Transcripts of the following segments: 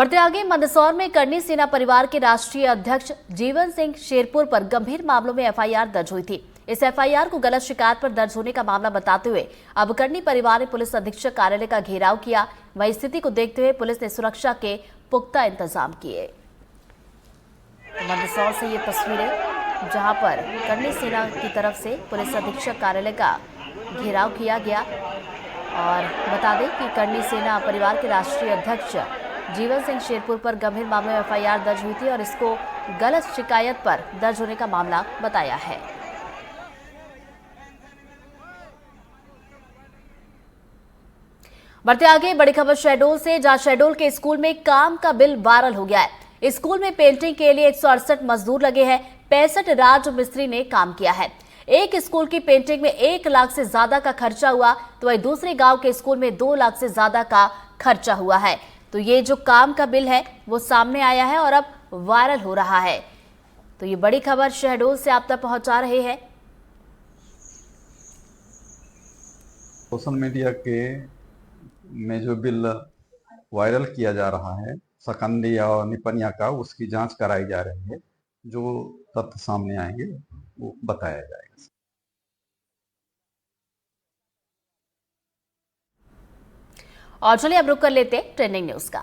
बढ़ते आगे, मंदसौर में करनी सेना परिवार के राष्ट्रीय अध्यक्ष जीवन सिंह शेरपुर पर गंभीर मामलों में एफआईआर दर्ज हुई थी। इस एफआईआर को गलत शिकायत पर दर्ज होने का मामला बताते हुए अब करनी परिवार ने पुलिस अधीक्षक कार्यालय का घेराव किया। वहीं स्थिति को देखते हुए पुलिस ने सुरक्षा के पुख्ता इंतजाम किए। मंदसौर से ये तस्वीरें, जहां पर करनी सेना की तरफ से पुलिस अधीक्षक कार्यालय का घेराव किया गया। और बता दें कि करनी सेना परिवार के राष्ट्रीय अध्यक्ष जीवन सिंह शेरपुर पर गंभीर मामले में एफआईआर दर्ज हुई थी और इसको गलत शिकायत पर दर्ज होने का मामला बताया है। बढ़ते आगे, बड़ी खबर शहडोल से, जहां शहडोल के स्कूल में काम का बिल वायरल हो गया है। स्कूल में पेंटिंग के लिए 168 मजदूर लगे हैं। 65 राज मिस्त्री ने काम किया है। एक स्कूल की पेंटिंग में 1 लाख से ज्यादा का खर्चा हुआ, तो वही दूसरे गांव के स्कूल में 2 लाख से ज्यादा का खर्चा हुआ है। तो ये जो काम का बिल है वो सामने आया है और अब वायरल हो रहा है। तो ये बड़ी खबर शहडोल से आप तक पहुंचा रहे हैं। सोशल मीडिया के में जो बिल वायरल किया जा रहा है सकंदी और निपनिया का, उसकी जांच कराई जा रही है। जो तथ्य सामने आएंगे वो बताया जाएगा। और चलिए अब रुक कर लेते हैं ट्रेंडिंग न्यूज का।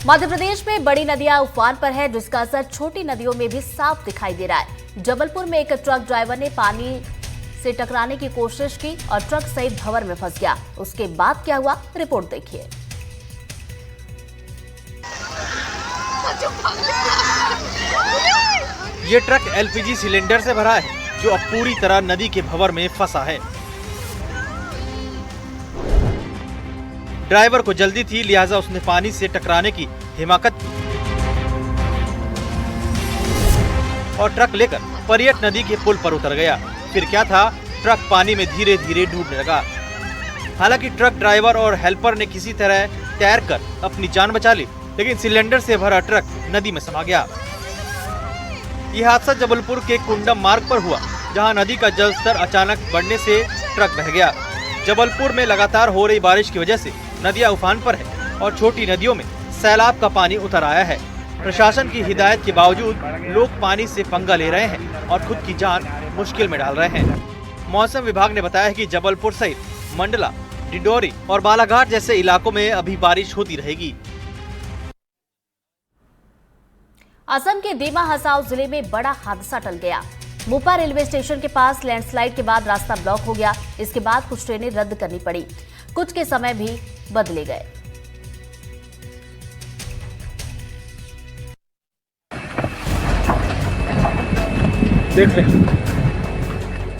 मध्य प्रदेश में बड़ी नदियां उफान पर है, जिसका असर छोटी नदियों में भी साफ दिखाई दे रहा है। जबलपुर में एक ट्रक ड्राइवर ने पानी से टकराने की कोशिश की और ट्रक सहित भंवर में फंस गया। उसके बाद क्या हुआ, रिपोर्ट देखिए। ये ट्रक एलपीजी सिलेंडर से भरा है, जो अब पूरी तरह नदी के भंवर में फंसा है। ड्राइवर को जल्दी थी, लिहाजा उसने पानी से टकराने की हिमाकत की और ट्रक लेकर परियट नदी के पुल पर उतर गया। फिर क्या था, ट्रक पानी में धीरे धीरे डूबने लगा। हालांकि ट्रक ड्राइवर और हेल्पर ने किसी तरह तैरकर अपनी जान बचा ली, लेकिन सिलेंडर से भरा ट्रक नदी में समा गया। ये हादसा जबलपुर के कुंडम मार्ग पर हुआ, जहां नदी का जलस्तर अचानक बढ़ने से ट्रक बह गया। जबलपुर में लगातार हो रही बारिश की वजह से नदियां उफान पर है और छोटी नदियों में सैलाब का पानी उतर आया है। प्रशासन की हिदायत के बावजूद लोग पानी से पंगा ले रहे हैं और खुद की जान मुश्किल में डाल रहे हैं। मौसम विभाग ने बताया है कि जबलपुर सहित मंडला, डिंडोरी और बालाघाट जैसे इलाकों में अभी बारिश होती रहेगी। असम के दीमा हसाओ जिले में बड़ा हादसा टल गया। मोपा रेलवे स्टेशन के पास लैंडस्लाइड के बाद रास्ता ब्लॉक हो गया। इसके बाद कुछ ट्रेनें रद्द करनी पड़ी, कुछ के समय भी बदले गए।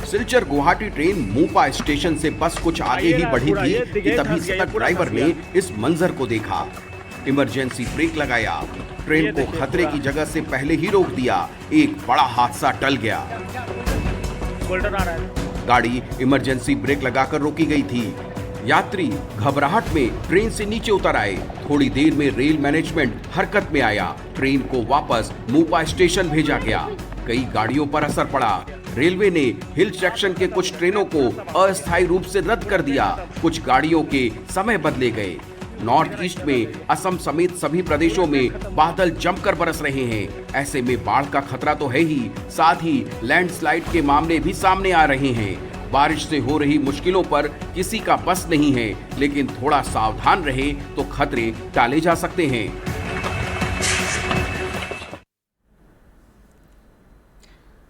सिलचर गुवाहाटी ट्रेन मोपा स्टेशन से बस कुछ आगे ही बढ़ी थी कि तभी सतर्क ड्राइवर ने इस मंजर को देखा। इमरजेंसी ब्रेक लगाया, ट्रेन को खतरे की जगह से पहले ही रोक दिया। एक बड़ा हादसा टल गया। गाड़ी इमरजेंसी ब्रेक लगाकर रोकी गई थी। यात्री घबराहट में ट्रेन से नीचे उतर आए। थोड़ी देर में रेल मैनेजमेंट हरकत में आया। ट्रेन को वापस मोपा स्टेशन भेजा गया। कई गाड़ियों पर असर पड़ा। रेलवे ने हिल सेक्शन के कुछ ट्रेनों को अस्थायी रूप से रद्द कर दिया। कुछ गाड़ियों के समय बदले गए। नॉर्थ ईस्ट में असम समेत सभी प्रदेशों में बादल जमकर बरस रहे हैं। ऐसे में बाढ़ का खतरा तो है ही, साथ ही लैंडस्लाइड के मामले भी सामने आ रहे हैं। बारिश से हो रही मुश्किलों पर किसी का बस नहीं है, लेकिन थोड़ा सावधान रहे तो खतरे टाले जा सकते हैं।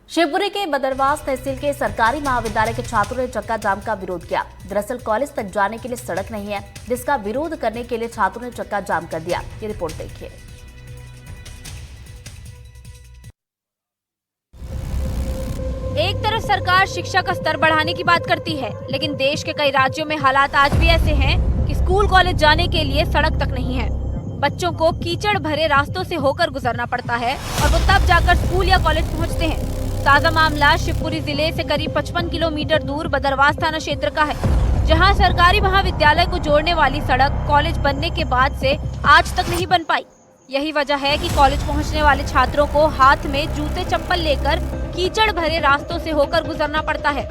शिवपुरी के बदरवास तहसील के सरकारी महाविद्यालय के छात्रों ने चक्का जाम का विरोध किया। दरअसल कॉलेज तक जाने के लिए सड़क नहीं है, जिसका विरोध करने के लिए छात्रों ने चक्का जाम कर दिया। ये रिपोर्ट देखिए। एक तरफ सरकार शिक्षा का स्तर बढ़ाने की बात करती है, लेकिन देश के कई राज्यों में हालात आज भी ऐसे हैं कि स्कूल कॉलेज जाने के लिए सड़क तक नहीं है। बच्चों को कीचड़ भरे रास्तों से होकर गुजरना पड़ता है और वो तब जाकर स्कूल या कॉलेज पहुंचते हैं। ताजा मामला शिवपुरी जिले से करीब 55 किलोमीटर दूर बदरवास थाना क्षेत्र का है, जहां सरकारी महाविद्यालय को जोड़ने वाली सड़क कॉलेज बनने के बाद से आज तक नहीं बन पाई। यही वजह है कि कॉलेज पहुंचने वाले छात्रों को हाथ में जूते चप्पल लेकर कीचड़ भरे रास्तों से होकर गुजरना पड़ता है,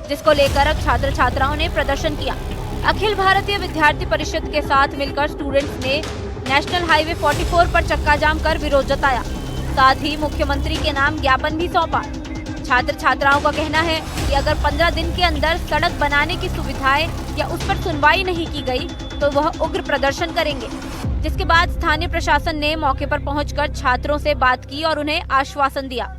जिसको लेकर अब छात्र छात्राओं ने प्रदर्शन किया। अखिल भारतीय विद्यार्थी परिषद के साथ मिलकर स्टूडेंट्स ने नेशनल हाईवे 44 पर चक्का जाम कर विरोध जताया। साथ ही मुख्यमंत्री के नाम ज्ञापन भी सौंपा। छात्र छात्राओं का कहना है कि अगर 15 दिन के अंदर सड़क बनाने की सुविधाएं या उस पर सुनवाई नहीं की गई तो वह उग्र प्रदर्शन करेंगे। जिसके बाद स्थानीय प्रशासन ने मौके पर पहुंचकर छात्रों से बात की और उन्हें आश्वासन दिया।